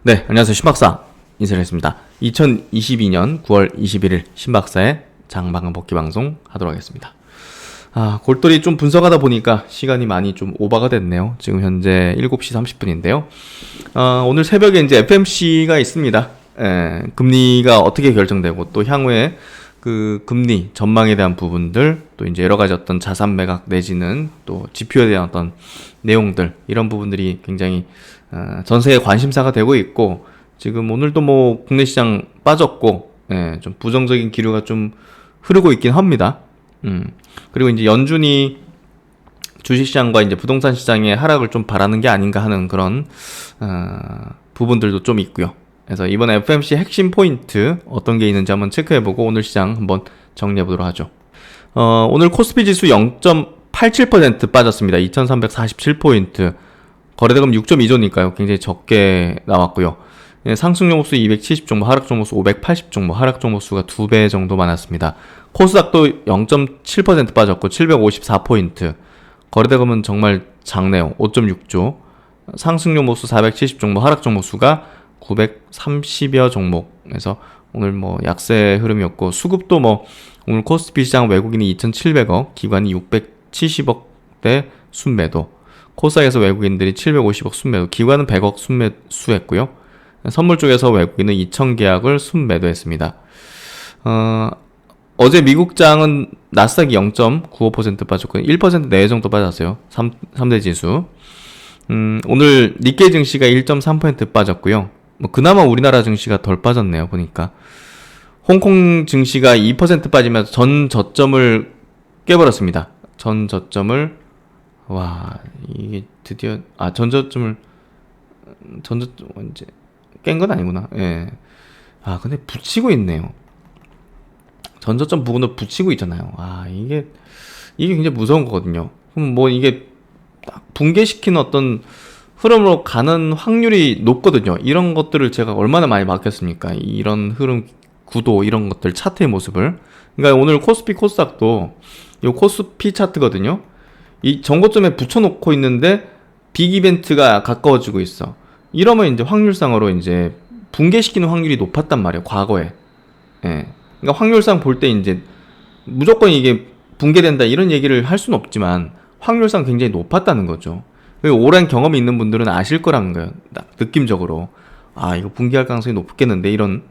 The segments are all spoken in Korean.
네, 안녕하세요. 신박사 인사를 했습니다. 2022년 9월 21일 신박사의 장방은 복귀 방송 하도록 하겠습니다. 골똘히 좀 분석하다 보니까 시간이 많이 좀 오버가 됐네요. 지금 현재 7시 30분인데요. 오늘 새벽에 이제 FMC가 있습니다. 금리가 어떻게 결정되고 또 향후에 그 금리 전망에 대한 부분들, 또 이제 여러 가지 어떤 자산 매각 내지는 또 지표에 대한 어떤 내용들, 이런 부분들이 굉장히 전 세계 관심사가 되고 있고, 지금 오늘도 뭐 국내 시장 빠졌고, 좀 부정적인 기류가 좀 흐르고 있긴 합니다. 그리고 이제 연준이 주식시장과 이제 부동산 시장의 하락을 좀 바라는 게 아닌가 하는 그런 부분들도 좀 있고요. 그래서 이번 FMC 핵심 포인트 어떤 게 있는지 한번 체크해보고 오늘 시장 한번 정리해보도록 하죠. 오늘 코스피 지수 0.87% 빠졌습니다. 2347포인트. 거래대금 6.2조니까요. 굉장히 적게 나왔고요. 상승 종목수 270 종목, 하락 종목수 580 종목, 하락 종목수가 2배 정도 많았습니다. 코스닥도 0.7% 빠졌고 754포인트. 거래대금은 정말 작네요. 5.6조. 상승 종목수 470 종목, 하락 종목수가 930여 종목. 그래서 오늘 뭐 약세 흐름이었고, 수급도 뭐 오늘 코스피 시장 외국인이 2,700억, 기관이 670억대 순매도, 코스닥에서 외국인들이 750억 순매도, 기관은 100억 순매수했고요. 선물 쪽에서 외국인은 2,000계약을 순매도했습니다. 어제 미국장은 나스닥이 0.95% 빠졌고 1% 내외 정도 빠졌어요. 3대 지수. 오늘 니케이 증시가 1.3% 빠졌고요. 뭐 그나마 우리나라 증시가 덜 빠졌네요, 보니까. 홍콩 증시가 2% 빠지면서 전 저점을 깨버렸습니다. 전 저점을, 와, 이게 드디어, 전 저점을 이제 깬 건 아니구나. 예. 근데 붙이고 있네요. 전 저점 부근을 붙이고 있잖아요. 이게 굉장히 무서운 거거든요. 그럼 뭐 이게 딱 붕괴시키는 어떤 흐름으로 가는 확률이 높거든요. 이런 것들을 제가 얼마나 많이 막혔습니까? 이런 흐름 구도, 이런 것들 차트의 모습을. 그러니까 오늘 코스피 코스닥도 이 코스피 차트거든요. 이 정고점에 붙여놓고 있는데 빅 이벤트가 가까워지고 있어. 이러면 이제 확률상으로 이제 붕괴시키는 확률이 높았단 말이에요, 과거에. 그러니까 확률상 볼 때 이제 무조건 이게 붕괴된다 이런 얘기를 할 수는 없지만 확률상 굉장히 높았다는 거죠. 오랜 경험이 있는 분들은 아실 거라는 거예요. 딱 느낌적으로 이거 붕괴할 가능성이 높겠는데, 이런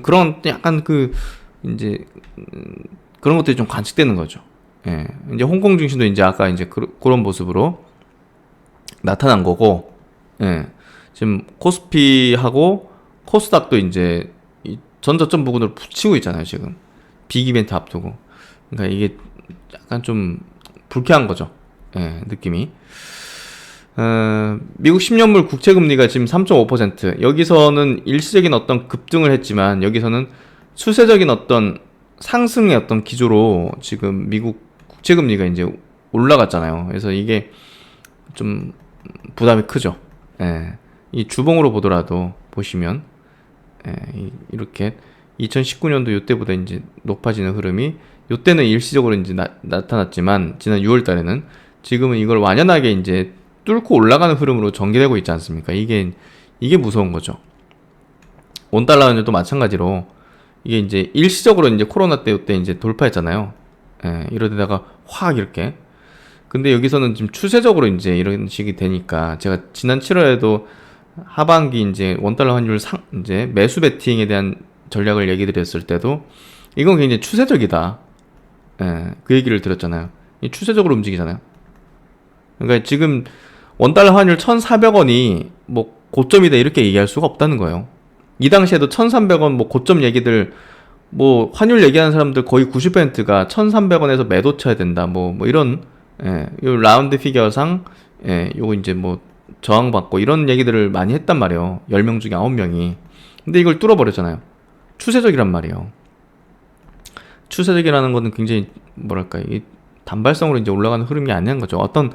그런 약간 이제 그런 것들이 좀 관측되는 거죠. 이제 홍콩 증시도 이제 아까 이제 그런 모습으로 나타난 거고, 지금 코스피하고 코스닥도 이제 전저점 부근으로 붙이고 있잖아요, 지금. 빅 이벤트 앞두고. 그러니까 이게 약간 좀 불쾌한 거죠. 느낌이. 미국 10년물 국채금리가 지금 3.5%. 여기서는 일시적인 어떤 급등을 했지만, 여기서는 추세적인 어떤 상승의 어떤 기조로 지금 미국 국채금리가 이제 올라갔잖아요. 그래서 이게 좀 부담이 크죠. 이 주봉으로 보더라도 보시면, 이렇게 2019년도 이때보다 이제 높아지는 흐름이, 이때는 일시적으로 이제 나타났지만, 지난 6월 달에는, 지금은 이걸 완연하게 이제 뚫고 올라가는 흐름으로 전개되고 있지 않습니까? 이게 무서운 거죠. 원달러 환율도 마찬가지로, 이게 이제 일시적으로 이제 코로나 때 이때 이제 돌파했잖아요. 이러다가 확 이렇게. 근데 여기서는 지금 추세적으로 이제 이런 식이 되니까, 제가 지난 7월에도 하반기 이제 원달러 환율 이제 매수 베팅에 대한 전략을 얘기 드렸을 때도 이건 굉장히 추세적이다. 그 얘기를 드렸잖아요. 이 추세적으로 움직이잖아요. 그러니까 지금 원달러 환율 1,400원이 뭐 고점이다 이렇게 얘기할 수가 없다는 거예요. 이 당시에도 1,300원 뭐 고점 얘기들, 뭐 환율 얘기하는 사람들 거의 90%가 1,300원에서 매도 쳐야 된다. 뭐 이런, 요 라운드 피겨상, 요거 이제 뭐 저항받고 이런 얘기들을 많이 했단 말이에요. 10명 중에 9명이. 근데 이걸 뚫어버렸잖아요. 추세적이란 말이에요. 추세적이라는 거는 굉장히 뭐랄까, 이 단발성으로 이제 올라가는 흐름이 아니라는 거죠. 어떤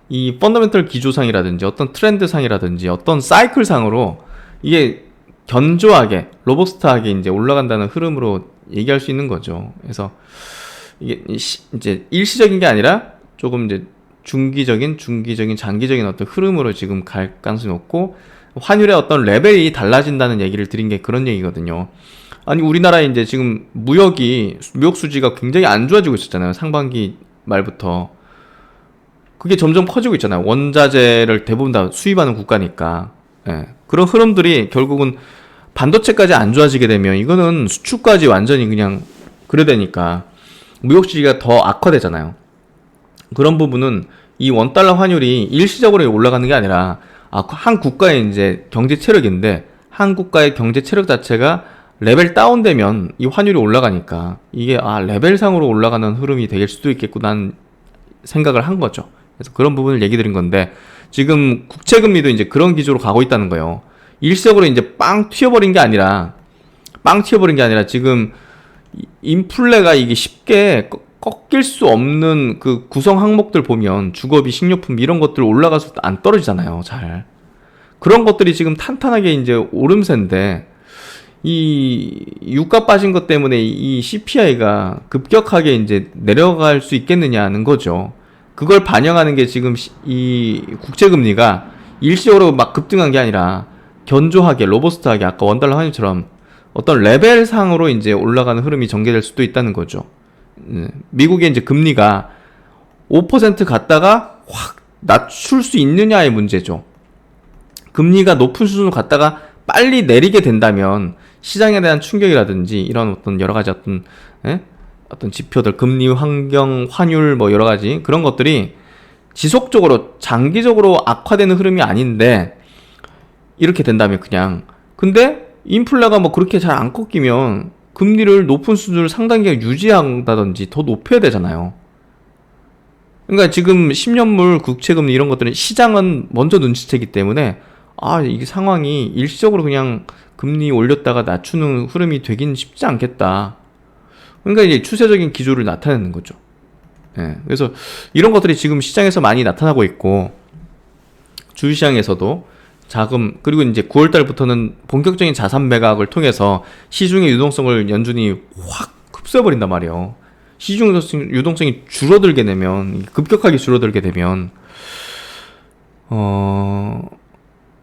이 펀더멘털 기조상이라든지 어떤 트렌드상이라든지 어떤 사이클상으로 이게 견조하게 로버스트하게 이제 올라간다는 흐름으로 얘기할 수 있는 거죠. 그래서 이게 이제 일시적인 게 아니라 조금 이제 중기적인, 장기적인 어떤 흐름으로 지금 갈 가능성이 높고, 환율의 어떤 레벨이 달라진다는 얘기를 드린 게 그런 얘기거든요. 아니, 우리나라 이제 지금 무역 수지가 굉장히 안 좋아지고 있었잖아요. 상반기 말부터. 그게 점점 커지고 있잖아요. 원자재를 대부분 다 수입하는 국가니까. 예. 그런 흐름들이 결국은 반도체까지 안 좋아지게 되면 이거는 수출까지 완전히 그냥 그래 되니까 무역 수지가 더 악화되잖아요. 그런 부분은 이 원달러 환율이 일시적으로 올라가는 게 아니라 한 국가의 이제 경제 체력인데 한 국가의 경제 체력 자체가 레벨 다운되면 이 환율이 올라가니까 이게 레벨상으로 올라가는 흐름이 될 수도 있겠구나 생각을 한 거죠. 그래서 그런 부분을 얘기 드린 건데 지금 국채금리도 이제 그런 기조로 가고 있다는 거예요. 일시적으로 이제 빵 튀어버린 게 아니라 지금 인플레가 이게 쉽게 꺾일 수 없는 그 구성 항목들 보면 주거비, 식료품 이런 것들 올라가서 안 떨어지잖아요. 잘. 그런 것들이 지금 탄탄하게 이제 오름세인데 이 유가 빠진 것 때문에 이 CPI가 급격하게 이제 내려갈 수 있겠느냐는 거죠. 그걸 반영하는 게 지금 이 국채금리가 일시적으로 막 급등한 게 아니라 견조하게, 로버스트하게 아까 원달러 환율처럼 어떤 레벨상으로 이제 올라가는 흐름이 전개될 수도 있다는 거죠. 미국의 이제 금리가 5% 갔다가 확 낮출 수 있느냐의 문제죠. 금리가 높은 수준으로 갔다가 빨리 내리게 된다면 시장에 대한 충격이라든지 이런 어떤 여러 가지 어떤 지표들, 금리, 환경, 환율 뭐 여러 가지 그런 것들이 지속적으로 장기적으로 악화되는 흐름이 아닌데 이렇게 된다면 근데 인플레가 뭐 그렇게 잘 안 꺾이면 금리를 높은 수준을 상당히 유지한다든지 더 높여야 되잖아요. 그러니까 지금 10년물 국채금리 이런 것들은 시장은 먼저 눈치채기 때문에 이게 상황이 일시적으로 그냥 금리 올렸다가 낮추는 흐름이 되긴 쉽지 않겠다. 그러니까 이제 추세적인 기조를 나타내는 거죠. 예. 그래서 이런 것들이 지금 시장에서 많이 나타나고 있고 주식시장에서도 자금 그리고 이제 9월달부터는 본격적인 자산 매각을 통해서 시중의 유동성을 연준이 확 흡수해버린단 말이에요. 시중 유동성이 줄어들게 되면 급격하게 줄어들게 되면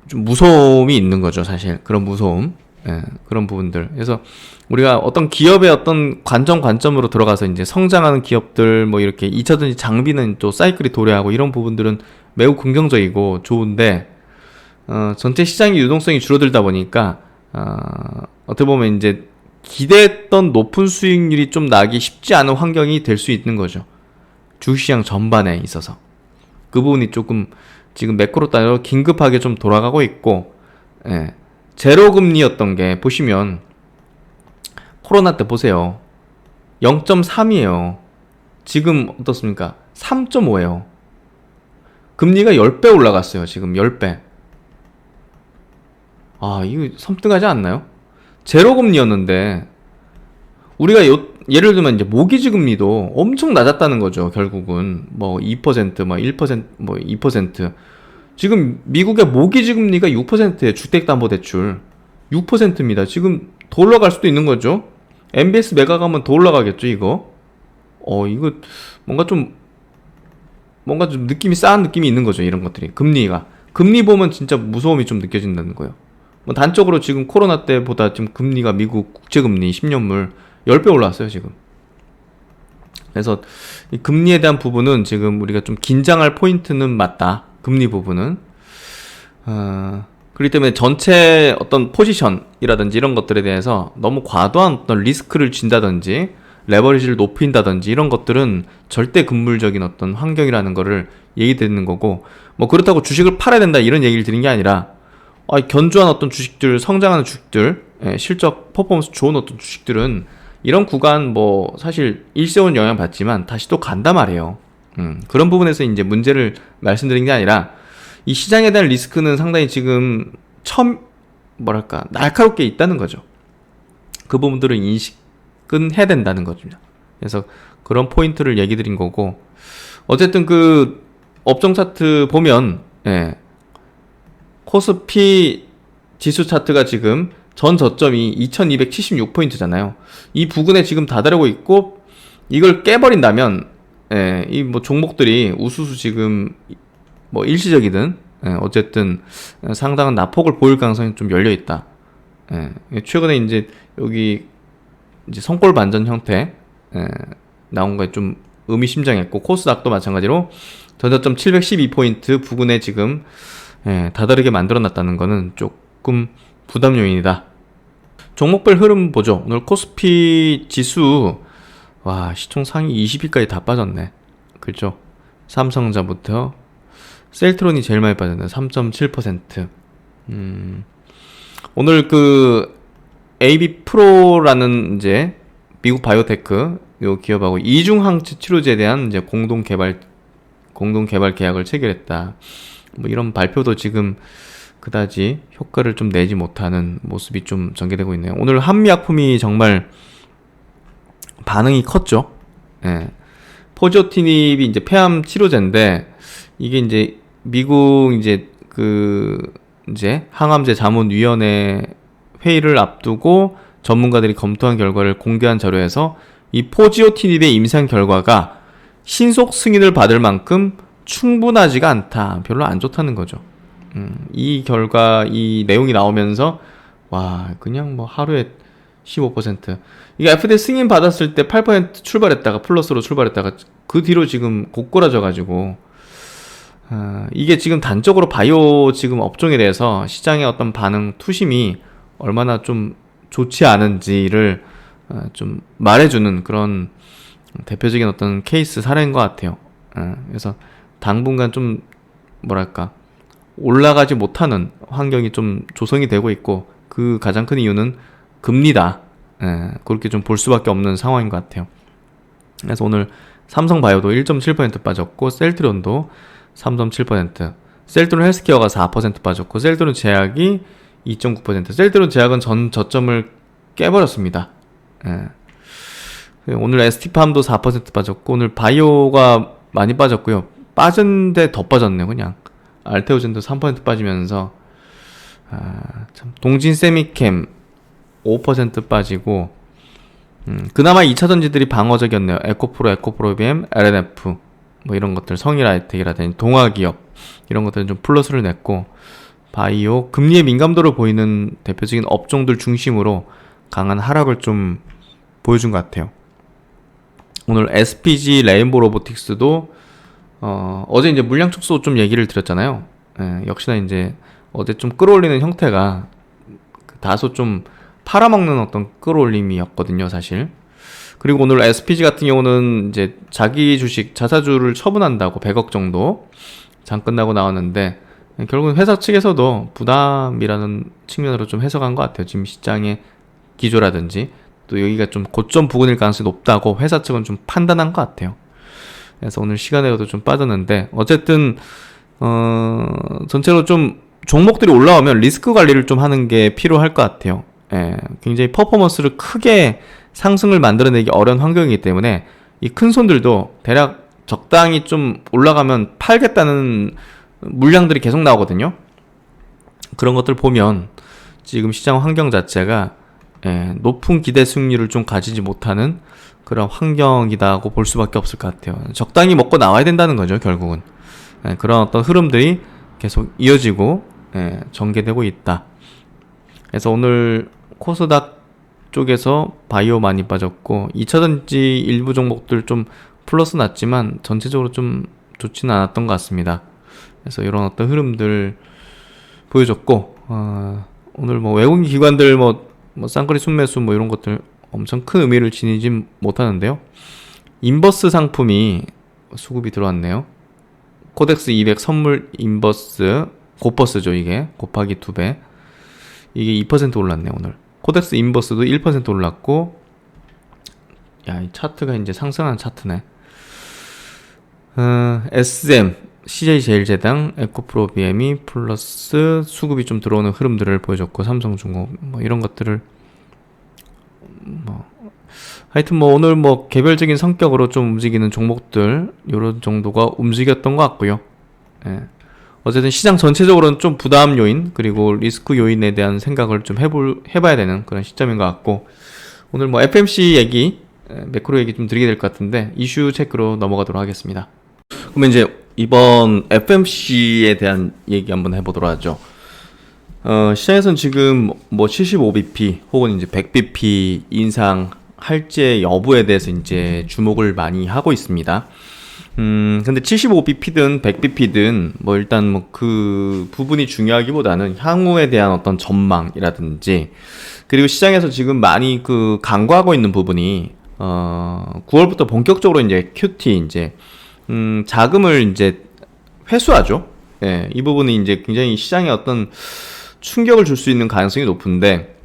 좀 무서움이 있는 거죠, 사실. 그런 무서움. 예, 그런 부분들. 그래서 우리가 어떤 기업의 어떤 관점으로 들어가서 이제 성장하는 기업들 뭐 이렇게 2차전지 장비는 또 사이클이 도래하고 이런 부분들은 매우 긍정적이고 좋은데 전체 시장의 유동성이 줄어들다 보니까 어떻게 보면 이제 기대했던 높은 수익률이 좀 나기 쉽지 않은 환경이 될 수 있는 거죠. 주식시장 전반에 있어서. 그 부분이 조금 지금 매크로 단위로 긴급하게 좀 돌아가고 있고, 예. 제로금리였던 게 보시면 코로나 때 보세요. 0.3이에요. 지금 어떻습니까? 3.5예요. 금리가 10배 올라갔어요. 지금 10배. 이거 섬뜩하지 않나요? 제로금리였는데 우리가 예를 들면 이제 모기지 금리도 엄청 낮았다는 거죠. 결국은 뭐 2%, 뭐 1%, 뭐 2%. 지금 미국의 모기지 금리가 6%예요. 주택담보대출 6%입니다. 지금 더 올라갈 수도 있는 거죠. MBS 매각하면 더 올라가겠죠. 이거 이거 뭔가 좀 느낌이 싸한 느낌이 있는 거죠. 이런 것들이 금리 보면 진짜 무서움이 좀 느껴진다는 거예요. 뭐 단적으로 지금 코로나 때보다 지금 금리가 미국 국채금리 10년물 10배 올라왔어요. 지금. 그래서 이 금리에 대한 부분은 지금 우리가 좀 긴장할 포인트는 맞다. 금리 부분은. 그렇기 때문에 전체 어떤 포지션이라든지 이런 것들에 대해서 너무 과도한 어떤 리스크를 진다든지 레버리지를 높인다든지 이런 것들은 절대 금물적인 어떤 환경이라는 거를 얘기 드리는 거고, 뭐 그렇다고 주식을 팔아야 된다 이런 얘기를 드리는 게 아니라 견조한 어떤 주식들, 성장하는 주식들, 실적 퍼포먼스 좋은 어떤 주식들은 이런 구간 뭐 사실 일시적인 영향 받지만 다시 또 간단 말이에요. 그런 부분에서 이제 문제를 말씀드린 게 아니라 이 시장에 대한 리스크는 상당히 지금 날카롭게 있다는 거죠. 그 부분들을 인식은 해야 된다는 겁니다. 그래서 그런 포인트를 얘기 드린 거고, 어쨌든 그 업종 차트 보면 코스피 지수 차트가 지금 전 저점이 2276포인트잖아요. 이 부근에 지금 다다르고 있고 이걸 깨버린다면 예, 이 뭐 종목들이 우수수 지금 뭐 일시적이든 어쨌든 상당한 낙폭을 보일 가능성이 좀 열려 있다. 최근에 이제 여기 이제 성골 반전 형태 나온 거에 좀 의미심장했고, 코스닥도 마찬가지로 전저점 712포인트 부근에 지금 다다르게 만들어놨다는 거는 조금 부담 요인이다. 종목별 흐름 보죠. 오늘 코스피 지수 와, 시총 상위 20위까지 다 빠졌네. 그렇죠? 삼성전자부터 셀트론이 제일 많이 빠졌네. 3.7%. 오늘 그 AB 프로라는 이제 미국 바이오테크 요 기업하고 이중항체 치료제에 대한 이제 공동 개발 계약을 체결했다. 뭐 이런 발표도 지금 그다지 효과를 좀 내지 못하는 모습이 좀 전개되고 있네요. 오늘 한미약품이 정말 반응이 컸죠. 포지오티닙이 이제 폐암 치료제인데, 이게 이제 미국 이제 이제 항암제 자문위원회 회의를 앞두고 전문가들이 검토한 결과를 공개한 자료에서 이 포지오티닙의 임상 결과가 신속 승인을 받을 만큼 충분하지가 않다. 별로 안 좋다는 거죠. 이 결과, 이 내용이 나오면서 와, 그냥 뭐 하루에 15%. 이게 FDA 승인 받았을 때 8% 출발했다가 플러스로 출발했다가 그 뒤로 지금 고꾸라져가지고 이게 지금 단적으로 바이오 지금 업종에 대해서 시장의 어떤 반응, 투심이 얼마나 좀 좋지 않은지를 좀 말해주는 그런 대표적인 어떤 케이스 사례인 것 같아요. 그래서 당분간 좀 뭐랄까 올라가지 못하는 환경이 좀 조성이 되고 있고, 그 가장 큰 이유는 금리다. 그렇게 좀 볼 수밖에 없는 상황인 것 같아요. 그래서 오늘 삼성바이오도 1.7% 빠졌고, 셀트론도 3.7%, 셀트론 헬스케어가 4% 빠졌고, 셀트론 제약이 2.9%, 셀트론 제약은 전 저점을 깨버렸습니다. 오늘 ST팜도 4% 빠졌고, 오늘 바이오가 많이 빠졌고요. 빠진데 더 빠졌네요. 그냥 알테오젠도 3% 빠지면서 참 동진 세미캠 5% 빠지고, 그나마 2차전지들이 방어적이었네요. 에코프로 BM, LNF 뭐 이런 것들, 성일하이텍이라든지 동아기업 이런 것들은 좀 플러스를 냈고, 바이오 금리의 민감도를 보이는 대표적인 업종들 중심으로 강한 하락을 좀 보여준 것 같아요. 오늘 SPG 레인보 로보틱스도 어제 이제 물량 축소 좀 얘기를 드렸잖아요. 역시나 이제 어제 좀 끌어올리는 형태가 다소 좀 팔아먹는 어떤 끌어올림이었거든요, 사실. 그리고 오늘 SPG 같은 경우는 이제 자기 주식, 자사주를 처분한다고 100억 정도 장 끝나고 나왔는데, 결국은 회사 측에서도 부담이라는 측면으로 좀 해석한 것 같아요. 지금 시장의 기조라든지 또 여기가 좀 고점 부근일 가능성이 높다고 회사 측은 좀 판단한 것 같아요. 그래서 오늘 시간에도 좀 빠졌는데, 어쨌든 전체로 좀 종목들이 올라오면 리스크 관리를 좀 하는 게 필요할 것 같아요. 굉장히 퍼포먼스를 크게 상승을 만들어내기 어려운 환경이기 때문에 이 큰 손들도 대략 적당히 좀 올라가면 팔겠다는 물량들이 계속 나오거든요. 그런 것들 보면 지금 시장 환경 자체가 높은 기대 수익률을 좀 가지지 못하는 그런 환경이다고 볼 수밖에 없을 것 같아요. 적당히 먹고 나와야 된다는 거죠, 결국은. 그런 어떤 흐름들이 계속 이어지고 전개되고 있다. 그래서 오늘 코스닥 쪽에서 바이오 많이 빠졌고, 2차전지 일부 종목들 좀 플러스 났지만 전체적으로 좀 좋지는 않았던 것 같습니다. 그래서 이런 어떤 흐름들 보여줬고, 오늘 뭐 외국인 기관들 뭐 쌍거리 순매수 뭐 이런 것들 엄청 큰 의미를 지니진 못하는데요. 인버스 상품이 수급이 들어왔네요. 코덱스 200 선물 인버스 고버스죠. 이게 곱하기 2배, 이게 2% 올랐네. 오늘 코덱스 인버스도 1% 올랐고, 야, 이 차트가 이제 상승한 차트네. SM, CJ제일제당, 에코프로 BM이 플러스 수급이 좀 들어오는 흐름들을 보여줬고, 삼성중공 뭐 이런 것들을 뭐 하여튼 뭐 오늘 뭐 개별적인 성격으로 좀 움직이는 종목들 요런 정도가 움직였던 것 같고요. 어쨌든 시장 전체적으로는 좀 부담 요인 그리고 리스크 요인에 대한 생각을 좀 해봐야 되는 그런 시점인 것 같고, 오늘 뭐 FMC 얘기 매크로 얘기 좀 드리게 될 것 같은데 이슈 체크로 넘어가도록 하겠습니다. 그러면 이제 이번 FMC에 대한 얘기 한번 해보도록 하죠. 시장에서는 지금 뭐 75bp 혹은 이제 100bp 인상할지 여부에 대해서 이제 주목을 많이 하고 있습니다. 근데 75bp든 100bp든 뭐 일단 뭐 그 부분이 중요하기보다는 향후에 대한 어떤 전망이라든지, 그리고 시장에서 지금 많이 그 간과하고 있는 부분이 9월부터 본격적으로 이제 QT 이제 자금을 이제 회수하죠. 예, 이 부분이 이제 굉장히 시장에 어떤 충격을 줄 수 있는 가능성이 높은데,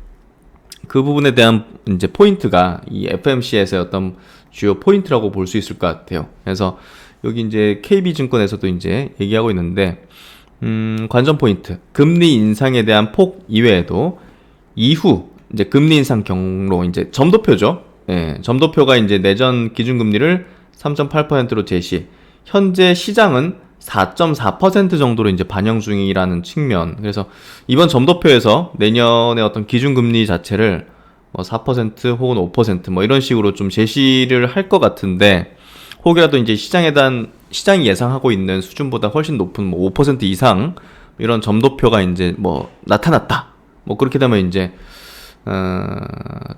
그 부분에 대한 이제 포인트가 이 FMC에서의 어떤 주요 포인트라고 볼 수 있을 것 같아요. 그래서 여기 이제 KB증권에서도 이제 얘기하고 있는데, 관전 포인트, 금리 인상에 대한 폭 이외에도 이후 이제 금리 인상 경로, 이제 점도표죠. 예, 점도표가 이제 내전 기준금리를 3.8%로 제시, 현재 시장은 4.4% 정도로 이제 반영 중이라는 측면. 그래서 이번 점도표에서 내년의 어떤 기준금리 자체를 뭐 4% 혹은 5% 이런 식으로 좀 제시를 할 것 같은데, 혹이라도 이제 시장이 예상하고 있는 수준보다 훨씬 높은 뭐 5% 이상 이런 점도표가 이제 뭐 나타났다. 뭐 그렇게 되면 이제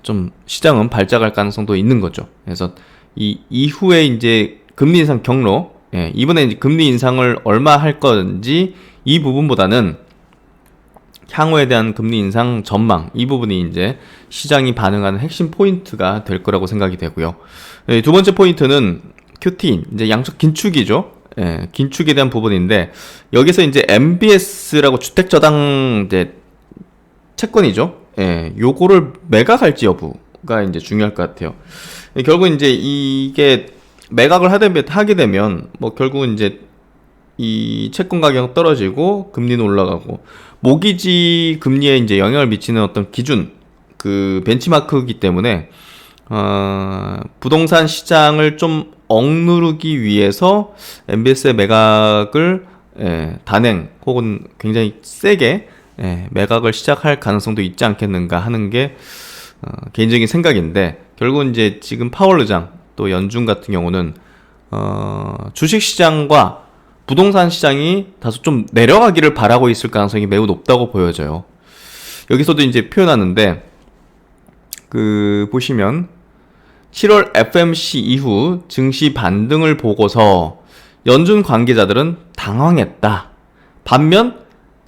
좀 시장은 발작할 가능성도 있는 거죠. 그래서 이 이후에 이제 금리 인상 경로, 예, 이번에 이제 금리 인상을 얼마 할 건지 이 부분보다는 향후에 대한 금리 인상 전망, 이 부분이 이제 시장이 반응하는 핵심 포인트가 될 거라고 생각이 되고요. 예, 두 번째 포인트는 QT, 이제 양적 긴축이죠. 예, 긴축에 대한 부분인데, 여기서 이제 MBS라고 주택저당 이제 채권이죠. 예, 요거를 매각할지 여부가 이제 중요할 것 같아요. 예, 결국 이제 이게 매각을 하게 되면 뭐 결국은 이제 이 채권 가격 떨어지고 금리는 올라가고, 모기지 금리에 이제 영향을 미치는 어떤 기준, 그 벤치마크이기 때문에 부동산 시장을 좀 억누르기 위해서 MBS의 매각을 단행 혹은 굉장히 세게 매각을 시작할 가능성도 있지 않겠는가 하는 게 개인적인 생각인데, 결국은 이제 지금 파월 의장 또 연준 같은 경우는 주식시장과 부동산 시장이 다소 좀 내려가기를 바라고 있을 가능성이 매우 높다고 보여져요. 여기서도 이제 표현하는데, 그 보시면 7월 FMC 이후 증시 반등을 보고서 연준 관계자들은 당황했다. 반면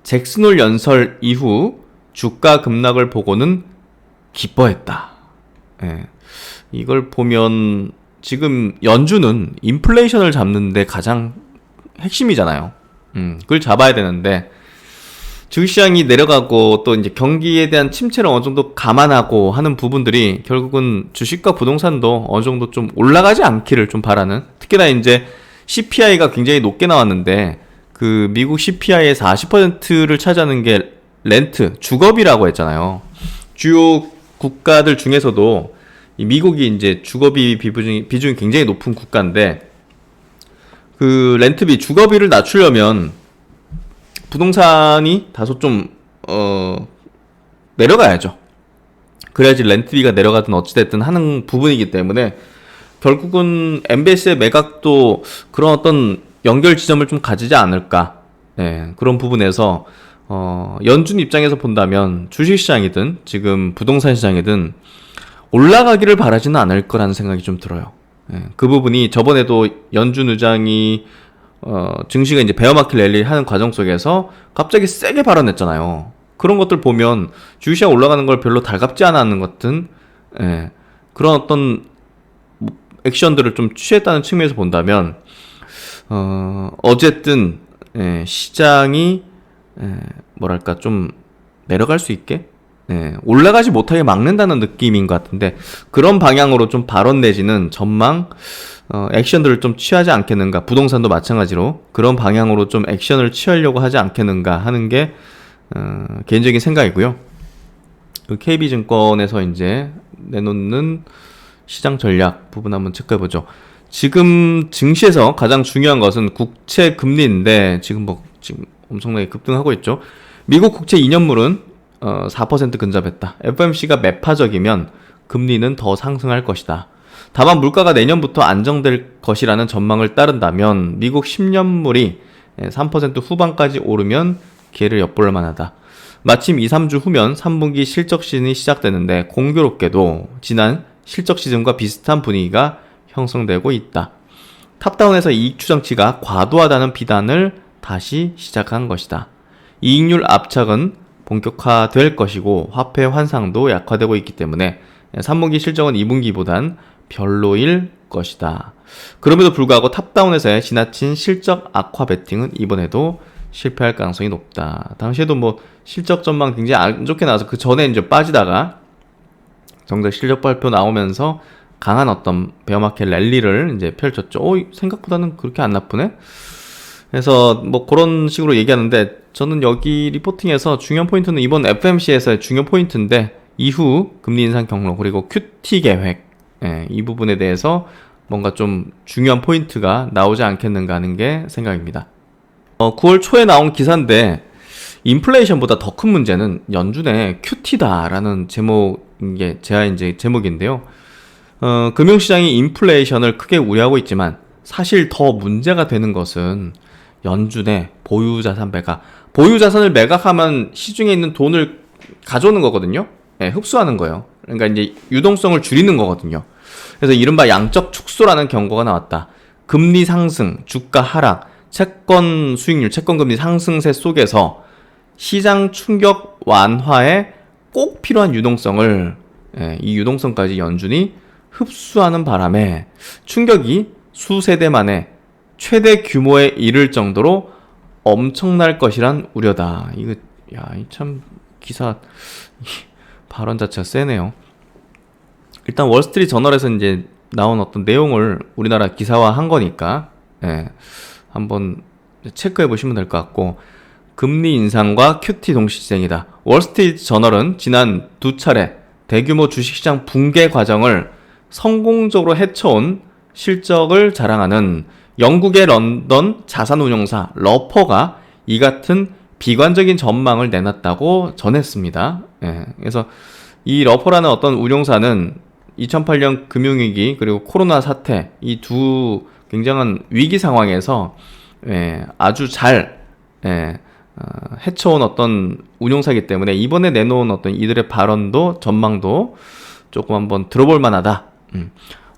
잭슨홀 연설 이후 주가 급락을 보고는 기뻐했다. 예. 이걸 보면 지금 연준은 인플레이션을 잡는데 가장 핵심이잖아요. 그걸 잡아야 되는데, 주식시장이 내려가고 또 이제 경기에 대한 침체를 어느 정도 감안하고 하는 부분들이 결국은 주식과 부동산도 어느 정도 좀 올라가지 않기를 좀 바라는, 특히나 이제 CPI가 굉장히 높게 나왔는데, 그 미국 CPI의 40%를 차지하는 게 렌트, 주거비라고 했잖아요. 주요 국가들 중에서도 이 미국이 이제 주거비 비중이 굉장히 높은 국가인데, 그 렌트비, 주거비를 낮추려면 부동산이 다소 좀 내려가야죠. 그래야지 렌트비가 내려가든 어찌됐든 하는 부분이기 때문에, 결국은 MBS의 매각도 그런 어떤 연결 지점을 좀 가지지 않을까. 네, 그런 부분에서 연준 입장에서 본다면 주식시장이든 지금 부동산 시장이든 올라가기를 바라지는 않을 거라는 생각이 좀 들어요. 예, 그 부분이 저번에도 연준 의장이 증시가 이제 베어마켓 랠리 하는 과정 속에서 갑자기 세게 발언했잖아요. 그런 것들 보면 주식시장 올라가는 걸 별로 달갑지 않았는 것 같은, 예, 그런 어떤 액션들을 좀 취했다는 측면에서 본다면 어쨌든 시장이 뭐랄까 좀 내려갈 수 있게, 올라가지 못하게 막는다는 느낌인 것 같은데, 그런 방향으로 좀 발언 내지는 전망, 액션들을 좀 취하지 않겠는가, 부동산도 마찬가지로 그런 방향으로 좀 액션을 취하려고 하지 않겠는가 하는 게 개인적인 생각이고요. 그 KB증권에서 이제 내놓는 시장 전략 부분 한번 체크해보죠. 지금 증시에서 가장 중요한 것은 국채 금리인데, 지금 엄청나게 급등하고 있죠. 미국 국채 2년물은 4% 근접했다. FOMC가 매파적이면 금리는 더 상승할 것이다. 다만 물가가 내년부터 안정될 것이라는 전망을 따른다면 미국 10년물이 3% 후반까지 오르면 기회를 엿볼 만하다. 마침 2, 3주 후면 3분기 실적 시즌이 시작되는데 공교롭게도 지난 실적 시즌과 비슷한 분위기가 형성되고 있다. 탑다운에서 이익 추정치가 과도하다는 비난을 다시 시작한 것이다. 이익률 압착은 본격화될 것이고 화폐 환상도 약화되고 있기 때문에 3분기 실적은 2분기보단 별로일 것이다. 그럼에도 불구하고 탑다운에서의 지나친 실적 악화 베팅은 이번에도 실패할 가능성이 높다. 당시에도 뭐 실적 전망 굉장히 안 좋게 나와서 그 전에 이제 빠지다가 정작 실적 발표 나오면서 강한 어떤 베어마켓 랠리를 이제 펼쳤죠. 생각보다는 그렇게 안 나쁘네? 그래서 뭐 그런 식으로 얘기하는데 저는 여기 리포팅에서 중요한 포인트는 이번 FMC에서의 중요 포인트인데 이후 금리 인상 경로 그리고 QT 계획 이 부분에 대해서 뭔가 좀 중요한 포인트가 나오지 않겠는가 하는 게 생각입니다. 9월 초에 나온 기사인데 인플레이션보다 더 큰 문제는 연준의 QT다라는 제목인 게 제목인데요. 금융시장이 인플레이션을 크게 우려하고 있지만 사실 더 문제가 되는 것은 연준의 보유자산 매각. 보유자산을 매각하면 시중에 있는 돈을 가져오는 거거든요. 흡수하는 거예요. 그러니까 이제 유동성을 줄이는 거거든요. 그래서 이른바 양적 축소라는 경고가 나왔다. 금리 상승, 주가 하락, 채권 수익률, 채권 금리 상승세 속에서 시장 충격 완화에 꼭 필요한 유동성을 이 유동성까지 연준이 흡수하는 바람에 충격이 수세대 만에 최대 규모에 이를 정도로 엄청날 것이란 우려다. 이거 참 기사 발언 자체가 세네요. 일단 월스트리트 저널에서 이제 나온 어떤 내용을 우리나라 기사화한 거니까 한번 체크해 보시면 될 것 같고, 금리 인상과 QT 동시 진행이다. 월스트리트 저널은 지난 두 차례 대규모 주식시장 붕괴 과정을 성공적으로 헤쳐온 실적을 자랑하는 영국의 런던 자산운용사 러퍼가 이 같은 비관적인 전망을 내놨다고 전했습니다. 그래서 이 러퍼라는 어떤 운용사는 2008년 금융위기 그리고 코로나 사태 이 두 굉장한 위기 상황에서 아주 잘 헤쳐온 어떤 운용사이기 때문에 이번에 내놓은 어떤 이들의 발언도 전망도 조금 한번 들어볼 만하다.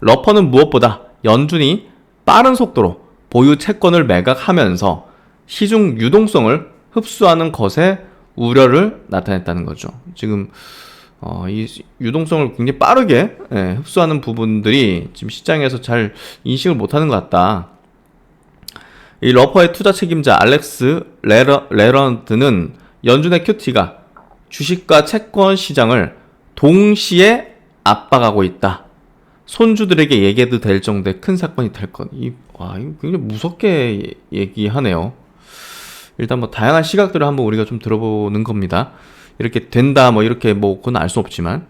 러퍼는 무엇보다 연준이 빠른 속도로 보유 채권을 매각하면서 시중 유동성을 흡수하는 것에 우려를 나타냈다는 거죠. 지금 이 유동성을 굉장히 빠르게 흡수하는 부분들이 지금 시장에서 잘 인식을 못하는 것 같다. 이 러퍼의 투자 책임자 알렉스 레런드는 연준의 QT가 주식과 채권 시장을 동시에 압박하고 있다. 손주들에게 얘기해도 될 정도의 큰 사건이 될 것. 이거 굉장히 무섭게 얘기하네요. 일단 뭐 다양한 시각들을 한번 우리가 좀 들어보는 겁니다. 이렇게 된다, 그건 알 수 없지만,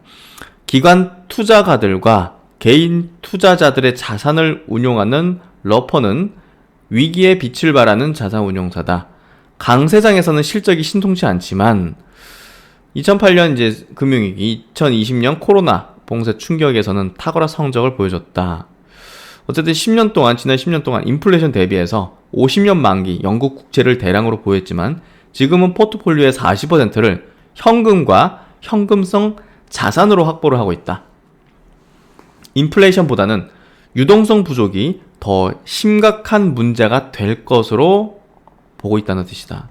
기관 투자가들과 개인 투자자들의 자산을 운용하는 러퍼는 위기에 빛을 발하는 자산운용사다. 강세장에서는 실적이 신통치 않지만 2008년 이제 금융위기, 2020년 코로나 봉쇄 충격에서는 탁월한 성적을 보여줬다. 어쨌든 지난 10년 동안 인플레이션 대비해서 50년 만기 영국 국채를 대량으로 보유했지만 지금은 포트폴리오의 40%를 현금과 현금성 자산으로 확보를 하고 있다. 인플레이션보다는 유동성 부족이 더 심각한 문제가 될 것으로 보고 있다는 뜻이다.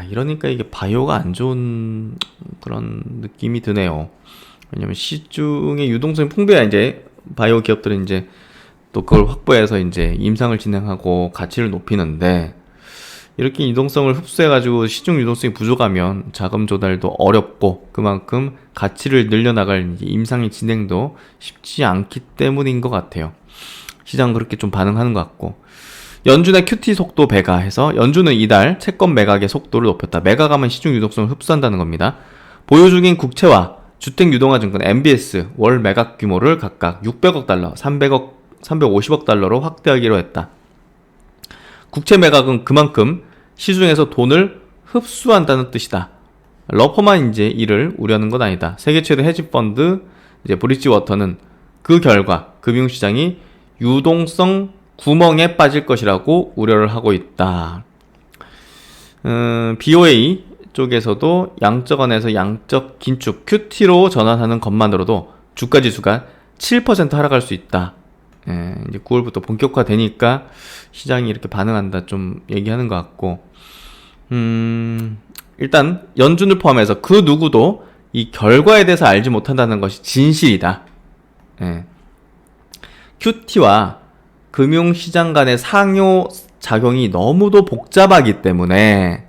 이러니까 이게 바이오가 안 좋은 그런 느낌이 드네요. 왜냐면 시중의 유동성이 풍부해야 이제 바이오 기업들은 이제 또 그걸 확보해서 이제 임상을 진행하고 가치를 높이는데, 이렇게 유동성을 흡수해가지고 시중 유동성이 부족하면 자금 조달도 어렵고 그만큼 가치를 늘려나갈 임상의 진행도 쉽지 않기 때문인 것 같아요. 시장은 그렇게 좀 반응하는 것 같고, 연준의 QT 속도 배가해서 연준은 이달 채권 매각의 속도를 높였다. 매각하면 시중 유동성을 흡수한다는 겁니다. 보유 중인 국채와 주택유동화증권 MBS 월 매각 규모를 각각 600억 달러, 350억 달러로 확대하기로 했다. 국채 매각은 그만큼 시중에서 돈을 흡수한다는 뜻이다. 러퍼만 이제 이를 우려하는 건 아니다. 세계 최대 헤지 펀드 브리지워터는 그 결과 금융시장이 유동성 구멍에 빠질 것이라고 우려를 하고 있다. BOA 쪽에서도 양적완에서 양적 긴축 QT로 전환하는 것만으로도 주가 지수가 7% 하락할 수 있다. 이제 9월부터 본격화되니까 시장이 이렇게 반응한다 좀 얘기하는 것 같고, 일단 연준을 포함해서 그 누구도 이 결과에 대해서 알지 못한다는 것이 진실이다. QT와 금융시장 간의 상호 작용이 너무도 복잡하기 때문에,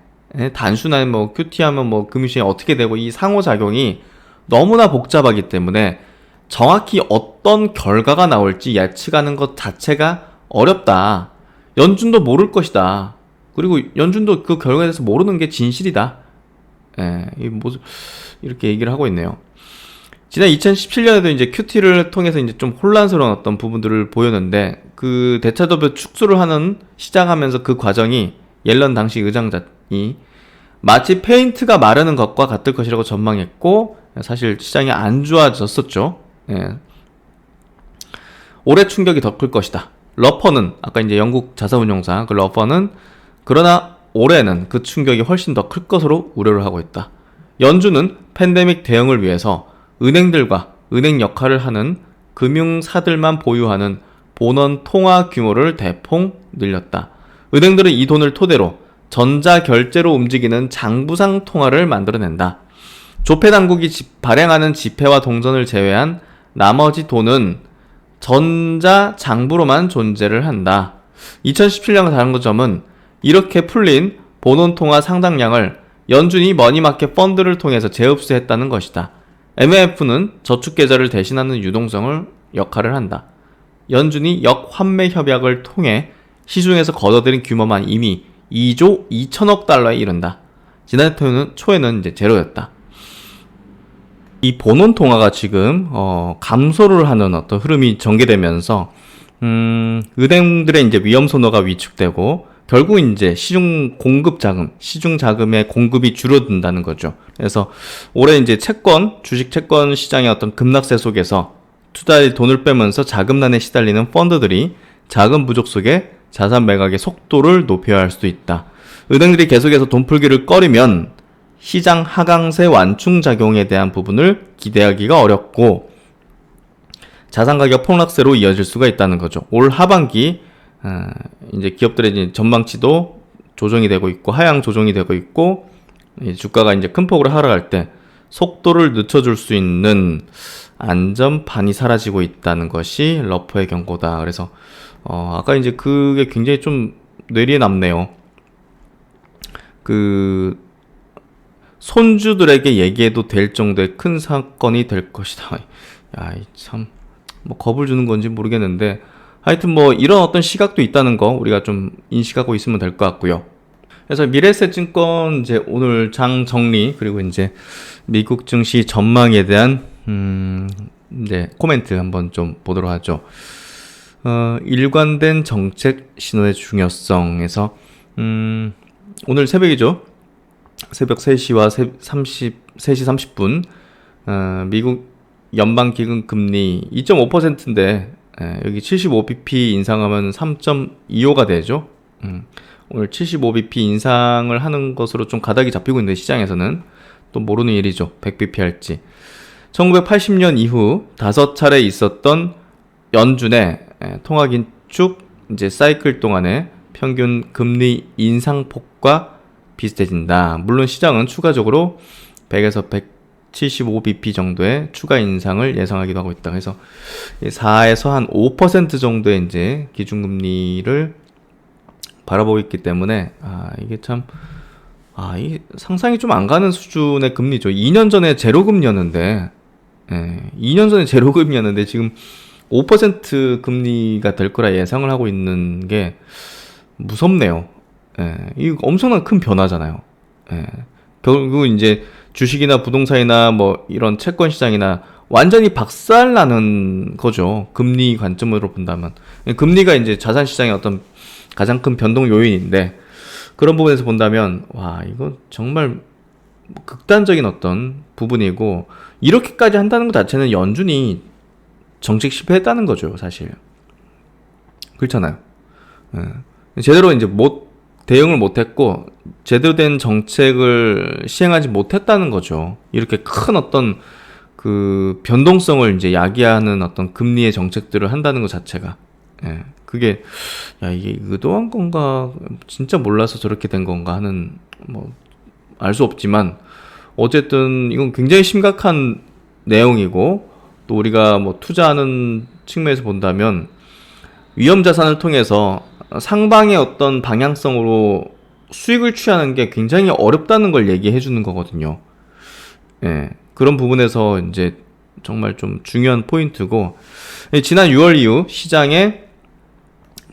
단순한 뭐 QT하면 뭐 금융시장이 어떻게 되고 이 상호 작용이 너무나 복잡하기 때문에 정확히 어떤 결과가 나올지 예측하는 것 자체가 어렵다. 연준도 모를 것이다. 그리고 연준도 그 결과에 대해서 모르는 게 진실이다. 이렇게 얘기를 하고 있네요. 지난 2017년에도 이제 QT를 통해서 이제 좀 혼란스러운 어떤 부분들을 보였는데, 그 대차도표 축소를 하는 시작하면서 그 과정이 옐런 당시 의장이 마치 페인트가 마르는 것과 같을 것이라고 전망했고, 사실 시장이 안 좋아졌었죠. 올해 충격이 더 클 것이다. 러퍼는 아까 이제 영국 자산운용사 그 러퍼는 그러나 올해는 그 충격이 훨씬 더 클 것으로 우려를 하고 있다. 연준은 팬데믹 대응을 위해서 은행들과 은행 역할을 하는 금융사들만 보유하는 본원 통화 규모를 대폭 늘렸다. 은행들은 이 돈을 토대로 전자결제로 움직이는 장부상 통화를 만들어낸다. 조폐당국이 발행하는 지폐와 동전을 제외한 나머지 돈은 전자장부로만 존재를 한다. 2017년과 다른 점은 이렇게 풀린 본원통화 상당량을 연준이 머니마켓 펀드를 통해서 재흡수했다는 것이다. MMF는 저축계좌를 대신하는 유동성을 역할을 한다. 연준이 역환매 협약을 통해 시중에서 걷어들인 규모만 이미 2조 2천억 달러에 이른다. 지난해 초에는 이제 제로였다. 이 본원 통화가 지금 감소를 하는 어떤 흐름이 전개되면서 은행들의 이제 위험 선호가 위축되고 결국 이제 시중 자금의 공급이 줄어든다는 거죠. 그래서 올해 이제 주식 채권 시장의 어떤 급락세 속에서 투자에 돈을 빼면서 자금난에 시달리는 펀드들이 자금 부족 속에 자산 매각의 속도를 높여야 할 수도 있다. 은행들이 계속해서 돈 풀기를 꺼리면 시장 하강세 완충 작용에 대한 부분을 기대하기가 어렵고 자산 가격 폭락세로 이어질 수가 있다는 거죠. 올 하반기 이제 기업들의 이제 전망치도 조정이 되고 있고 하향 조정이 되고 있고 주가가 이제 큰 폭으로 하락할 때 속도를 늦춰줄 수 있는 안전판이 사라지고 있다는 것이 러퍼의 경고다. 그래서 아까 이제 그게 굉장히 좀 뇌리에 남네요. 그 손주들에게 얘기해도 될 정도의 큰 사건이 될 것이다. 야, 참 뭐 겁을 주는 건지 모르겠는데 하여튼 뭐 이런 어떤 시각도 있다는 거 우리가 좀 인식하고 있으면 될 것 같고요. 그래서 미래에셋증권 이제 오늘 장 정리 그리고 이제 미국 증시 전망에 대한 이제 코멘트 한번 좀 보도록 하죠. 일관된 정책 신호의 중요성에서 오늘 새벽이죠. 새벽 3시와 3시 30분 미국 연방기금 금리 2.5%인데 여기 75bp 인상하면 3.25가 되죠. 오늘 75bp 인상을 하는 것으로 좀 가닥이 잡히고 있는데 시장에서는 또 모르는 일이죠. 100bp 할지. 1980년 이후 5차례 있었던 연준의 통화 긴축 이제 사이클 동안의 평균 금리 인상폭과 비슷해진다. 물론 시장은 추가적으로 100에서 175bp 정도의 추가 인상을 예상하기도 하고 있다. 그래서 4에서 한 5% 정도의 이제 기준금리를 바라보고 있기 때문에 이게 참 이게 상상이 좀 안 가는 수준의 금리죠. 2년 전에 제로금리였는데 2년 전에 제로금리였는데 지금 5% 금리가 될 거라 예상을 하고 있는 게 무섭네요. 이거 엄청난 큰 변화잖아요. 결국 이제 주식이나 부동산이나 뭐 이런 채권 시장이나 완전히 박살나는 거죠. 금리 관점으로 본다면. 금리가 이제 자산 시장의 어떤 가장 큰 변동 요인인데 그런 부분에서 본다면 와, 이거 정말 극단적인 어떤 부분이고 이렇게까지 한다는 것 자체는 연준이 정책 실패했다는 거죠, 사실. 그렇잖아요. 제대로 이제 대응을 못했고, 제대로 된 정책을 시행하지 못했다는 거죠. 이렇게 큰 어떤 그 변동성을 이제 야기하는 어떤 금리의 정책들을 한다는 것 자체가. 그게, 야, 이게 의도한 건가, 진짜 몰라서 저렇게 된 건가 하는, 알 수 없지만, 어쨌든 이건 굉장히 심각한 내용이고, 또 우리가 투자하는 측면에서 본다면, 위험 자산을 통해서 상방의 어떤 방향성으로 수익을 취하는 게 굉장히 어렵다는 걸 얘기해 주는 거거든요. 그런 부분에서 이제 정말 좀 중요한 포인트고, 지난 6월 이후 시장에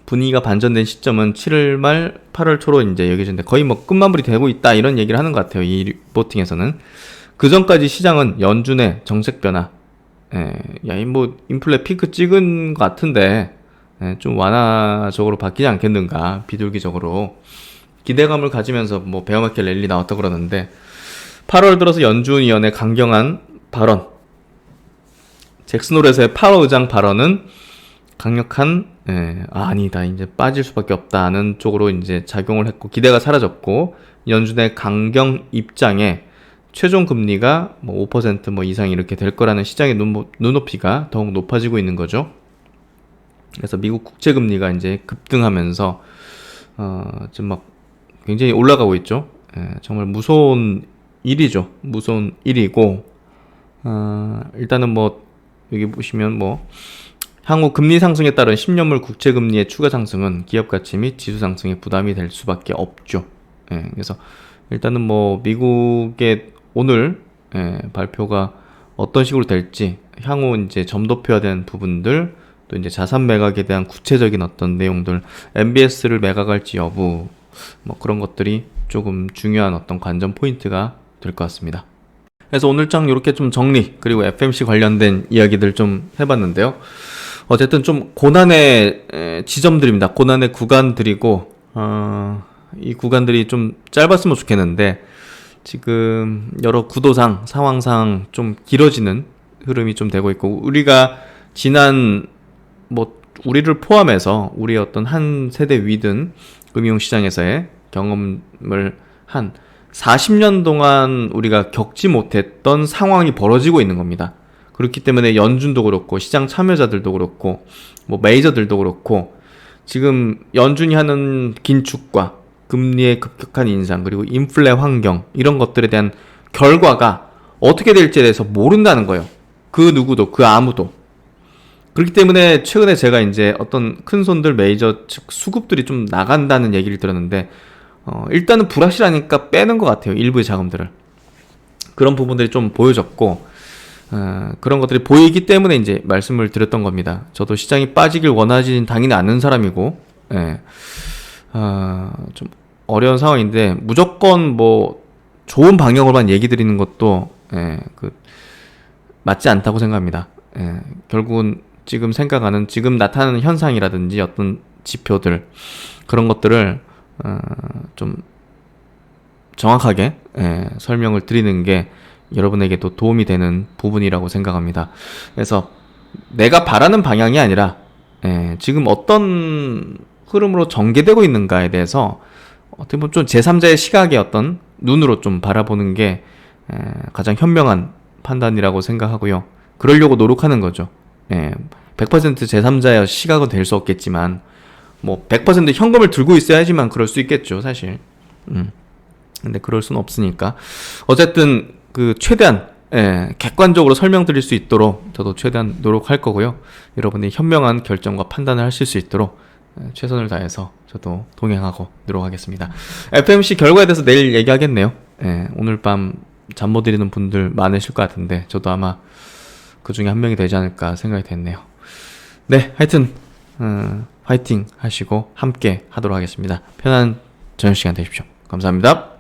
분위기가 반전된 시점은 7월 말 8월 초로 이제 여기저기 거의 끝마무리 되고 있다, 이런 얘기를 하는 것 같아요. 이 리포팅에서는. 그 전까지 시장은 연준의 정책 변화, 인플레 피크 찍은 것 같은데, 좀 완화적으로 바뀌지 않겠는가, 비둘기적으로 기대감을 가지면서 베어마켓 랠리 나왔다 그러는데, 8월 들어서 연준위원회 강경한 발언, 잭슨홀에서의 파월 의장 발언은 강력한 아니다, 이제 빠질 수밖에 없다는 쪽으로 이제 작용을 했고, 기대가 사라졌고, 연준의 강경 입장에 최종 금리가 5% 이상 이렇게 될 거라는 시장의 눈높이가 더욱 높아지고 있는 거죠. 그래서 미국 국채 금리가 이제 급등하면서 지금 굉장히 올라가고 있죠. 정말 무서운 일이죠. 무서운 일이고, 일단은 여기 보시면 향후 금리 상승에 따른 10년물 국채 금리의 추가 상승은 기업 가치 및 지수 상승에 부담이 될 수밖에 없죠. 그래서 일단은 미국의 오늘 발표가 어떤 식으로 될지, 향후 이제 점도표화된 부분들, 또 이제 자산 매각에 대한 구체적인 어떤 내용들, MBS를 매각할지 여부, 그런 것들이 조금 중요한 어떤 관전 포인트가 될 것 같습니다. 그래서 오늘 장 이렇게 좀 정리, 그리고 FMC 관련된 이야기들 좀 해봤는데요. 어쨌든 좀 고난의 지점들입니다. 고난의 구간들이고, 이 구간들이 좀 짧았으면 좋겠는데, 지금 여러 구도상, 상황상 좀 길어지는 흐름이 좀 되고 있고, 우리가 지난 우리를 포함해서 우리 어떤 한 세대 위든 금융시장에서의 경험을 한 40년 동안 우리가 겪지 못했던 상황이 벌어지고 있는 겁니다. 그렇기 때문에 연준도 그렇고, 시장 참여자들도 그렇고, 메이저들도 그렇고, 지금 연준이 하는 긴축과 금리의 급격한 인상, 그리고 인플레 환경, 이런 것들에 대한 결과가 어떻게 될지에 대해서 모른다는 거예요. 그 누구도, 그 아무도. 그렇기 때문에 최근에 제가 이제 어떤 큰 손들, 메이저 즉 수급들이 좀 나간다는 얘기를 들었는데, 일단은 불확실하니까 빼는 것 같아요. 일부의 자금들을. 그런 부분들이 좀 보여졌고, 그런 것들이 보이기 때문에 이제 말씀을 드렸던 겁니다. 저도 시장이 빠지길 원하지는 당연히 않는 사람이고, 좀 어려운 상황인데, 무조건 좋은 방향으로만 얘기 드리는 것도 맞지 않다고 생각합니다. 결국은 지금 생각하는, 지금 나타나는 현상이라든지 어떤 지표들, 그런 것들을 좀 정확하게 설명을 드리는 게 여러분에게도 도움이 되는 부분이라고 생각합니다. 그래서 내가 바라는 방향이 아니라 지금 어떤 흐름으로 전개되고 있는가에 대해서 어떻게 보면 좀 제3자의 시각의 어떤 눈으로 좀 바라보는 게 가장 현명한 판단이라고 생각하고요. 그러려고 노력하는 거죠. 100% 제3자의 시각은 될 수 없겠지만 100% 현금을 들고 있어야지만 그럴 수 있겠죠, 사실. 근데 그럴 수는 없으니까 어쨌든 최대한 객관적으로 설명드릴 수 있도록 저도 최대한 노력할 거고요. 여러분이 현명한 결정과 판단을 하실 수 있도록 최선을 다해서 저도 동행하고 노력하겠습니다. FMC 결과에 대해서 내일 얘기하겠네요. 오늘 밤 잠 못 드리는 분들 많으실 것 같은데 저도 아마 그 중에 한 명이 되지 않을까 생각이 됐네요. 네, 하여튼 화이팅 하시고 함께 하도록 하겠습니다. 편안한 저녁 시간 되십시오. 감사합니다.